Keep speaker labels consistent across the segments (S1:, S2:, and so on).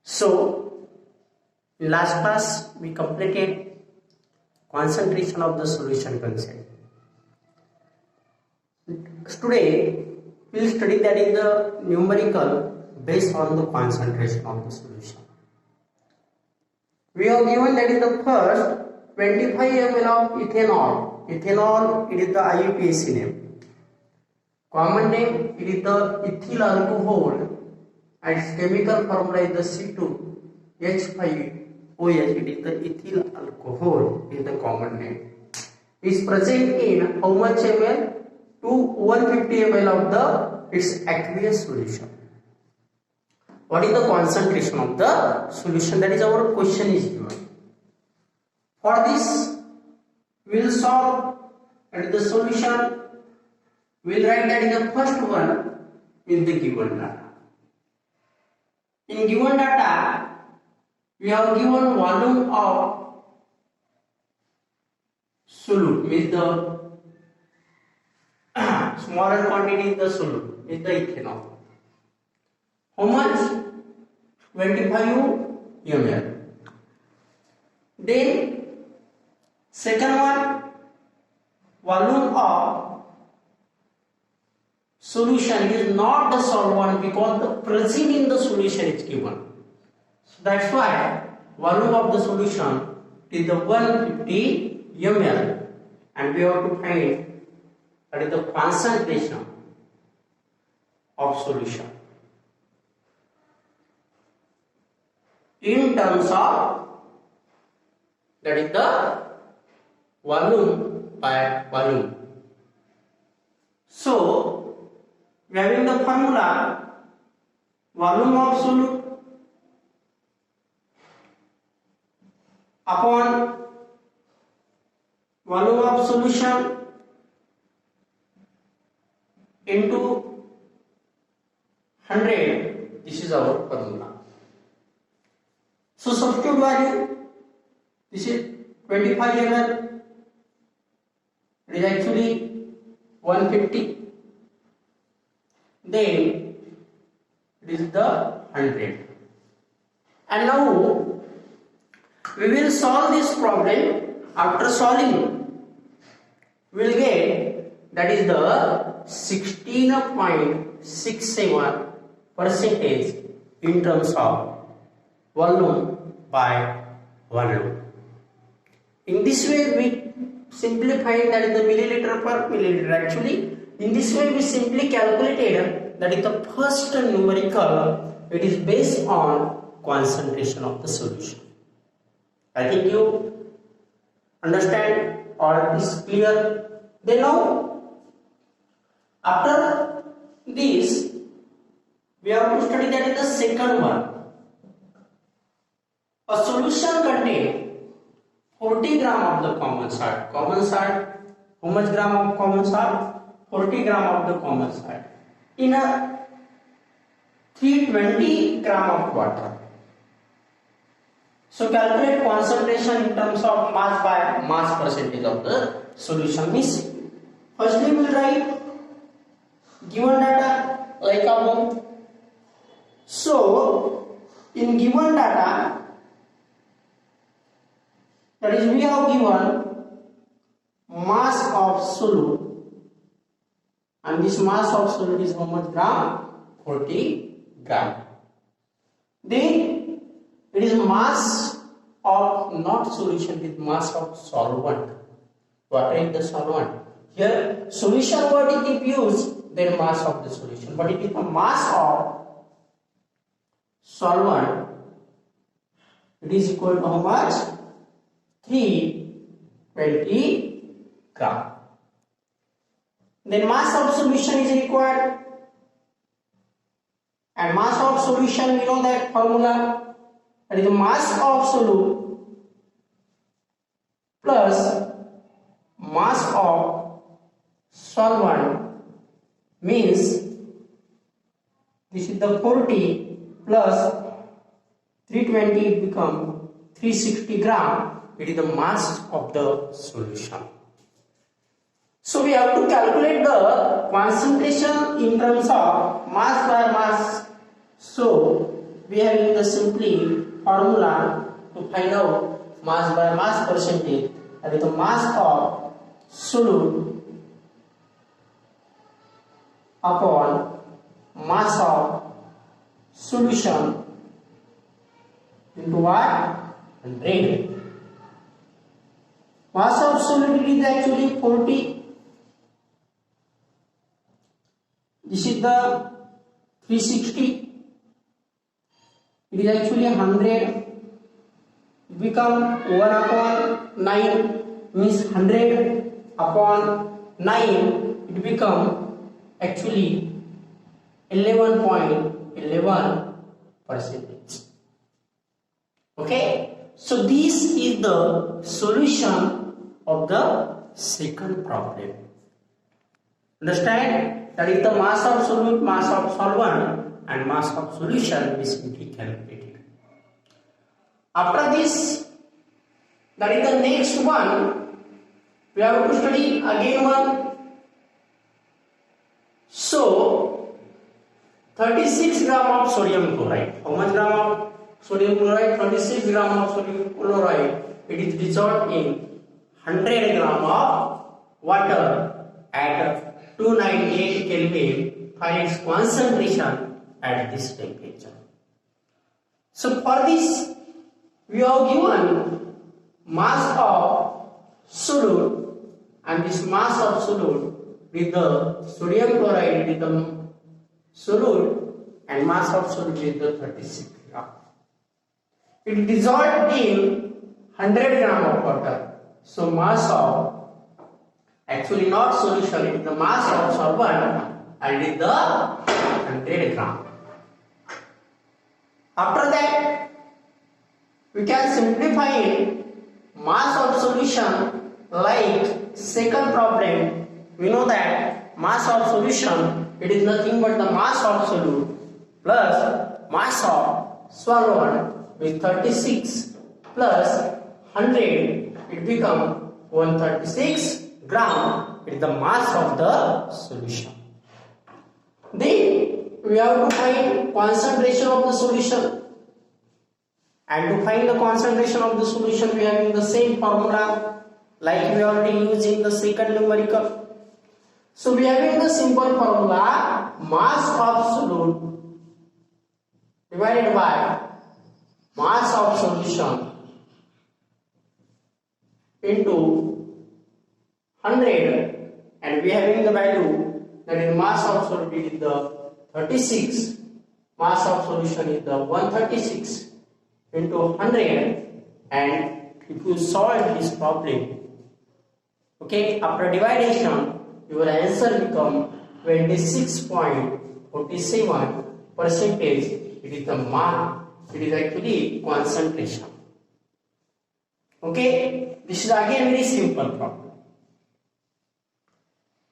S1: So, in last class we completed concentration of the solution concept. Today we will study that in the numerical based on the concentration of the solution. We are given that in the first 25 ml of ethanol. Ethanol, it is the IUPAC name. Common name, it is the ethyl alcohol. And its chemical formula is the C2H5OH. It is the ethyl alcohol is the common name. Is present in how much ml? To 150 ml of the its aqueous solution. What is the concentration of the solution? That is our question is given. For this, we will solve and the solution. We will write that in the first one in the given data. In given data, we have given volume of solute, means the smaller quantity is the solute, is the ethanol. How much? 25 ml. Then, second one, volume of solution is not the solvent because the present in the solution is given. So that's why volume of the solution is the 150 ml and we have to find that is the concentration of solution in terms of that is the volume by volume. So we are having the formula volume of solute upon volume of solution into 100. This is our formula. So substitute value, this is 25 ml, it is actually 150. Then it is the 100. And now we will solve this problem. After solving, we will get that is the 16.67 percentage in terms of volume by volume. In this way we simplify that is the milliliter per milliliter. Actually, in this way we simply calculated that is the first numerical. It is based on concentration of the solution. I think you understand or is clear. Then now after this we have to study that is the second one. A solution contains 40 gram of the common salt. Common salt, how much gram of common salt? 40 gram of the common salt in a 320 gram of water. So calculate concentration in terms of mass by mass percentage of the solution. Means firstly we will write given data like above. So in given data, that is we have given mass of solute, and this mass of solute is how much gram? 40 gram. Then it is mass of not solution, it is mass of solvent. Water is the solvent. Here solution word is used, then mass of the solution, but it is the mass of solvent. It is equal to how much? 320 gram. Then mass of solution is required, and mass of solution we know that formula, that is the mass of solute plus mass of solvent, means this is the 40 plus 320, it become 360 gram. It is the mass of the solution. So we have to calculate the concentration in terms of mass by mass. So we have the simply formula to find out mass by mass percentage, that is the mass of solute upon mass of solution into what? 100. Mass of solute is actually 40. This is the 360. It is actually 100. It become 1 upon 9, means 100 upon 9. It become actually 11.11 percentage. Okay, so this is the solution of the second problem. Understand? That is the mass of solute, mass of solvent, and mass of solution is simply calculated. After this, that is the next one, we have to study again one. So 36 gram of sodium chloride. How much gram of sodium chloride? 36 gram of sodium chloride. It is dissolved in 100 gram of water at 298 Kelvin. Find its concentration at this temperature. So for this, we have given mass of solute, and this mass of solute with the sodium chloride with the solute, and mass of solute with the 36 gram. It dissolved in 100 gram of water. So mass of, actually not solution, it is the mass of solvent, and it is the 100 gram. After that, we can simplify mass of solution like second problem. We know that mass of solution, it is nothing but the mass of solute plus mass of solvent with 36 plus 100, it become 136 gram. It is the mass of the solution. Then we have to find concentration of the solution. And to find the concentration of the solution, we have the same formula like we already used in the second numerical. So we have the simple formula, mass of solute divided by mass of solution into 100, and we having the value that is mass of solute is the 36, mass of solution is the 136 into 100, and if you solve this problem, okay, after division, your answer become 26.47 percentage. It is the mass, it is actually concentration. Okay, this is again very simple problem.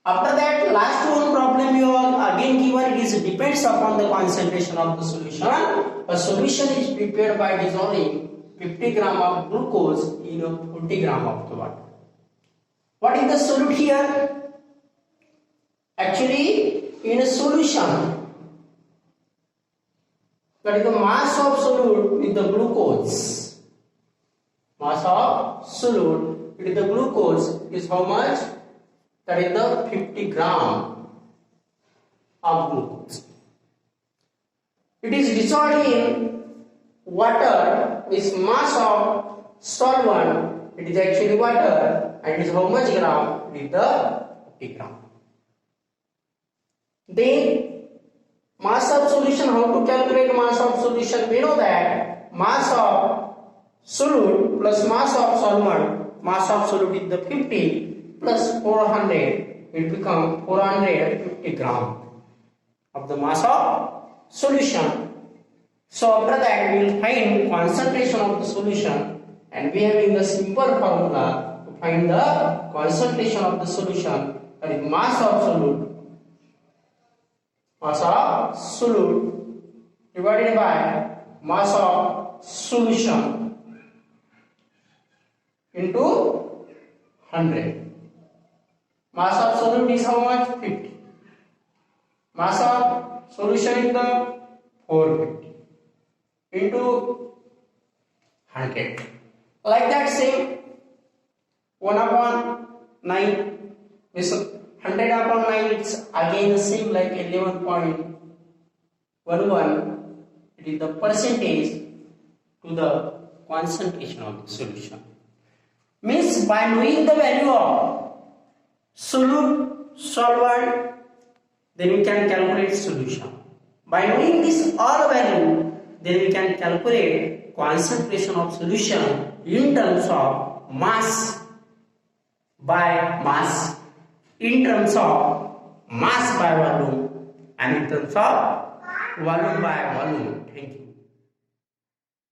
S1: After that, last one problem you are again given, it is depends upon the concentration of the solution. A solution is prepared by dissolving 50 gram of glucose in 40 gram of the water. What is the solute here? Actually, in a solution, that is the mass of solute with the glucose. Mass of solute with the glucose is how much? That is the 50 gram of glucose. It is dissolved in water with mass of solvent. It is actually water, and it is how much gram? With the 50 gram. Then mass of solution, how to calculate mass of solution? We know that mass of solute plus mass of solvent, mass of solute is the 50 plus 400, it becomes 450 gram of the mass of solution. So after that, we will find concentration of the solution, and we have in the simple formula to find the concentration of the solution, that is mass of solute. Mass of solute divided by mass of solution into 100. Mass of solute is how much? 50. Mass of solution is the 450. into 100. Like that same 1 upon 9 means 100 upon 9, it's again the same like 11.11. It is the percentage to the concentration of the solution. Means by knowing the value of solvent, then we can calculate solution. By knowing this all value, then we can calculate concentration of solution in terms of mass by mass, in terms of mass by volume, and in terms of volume by volume. Thank you.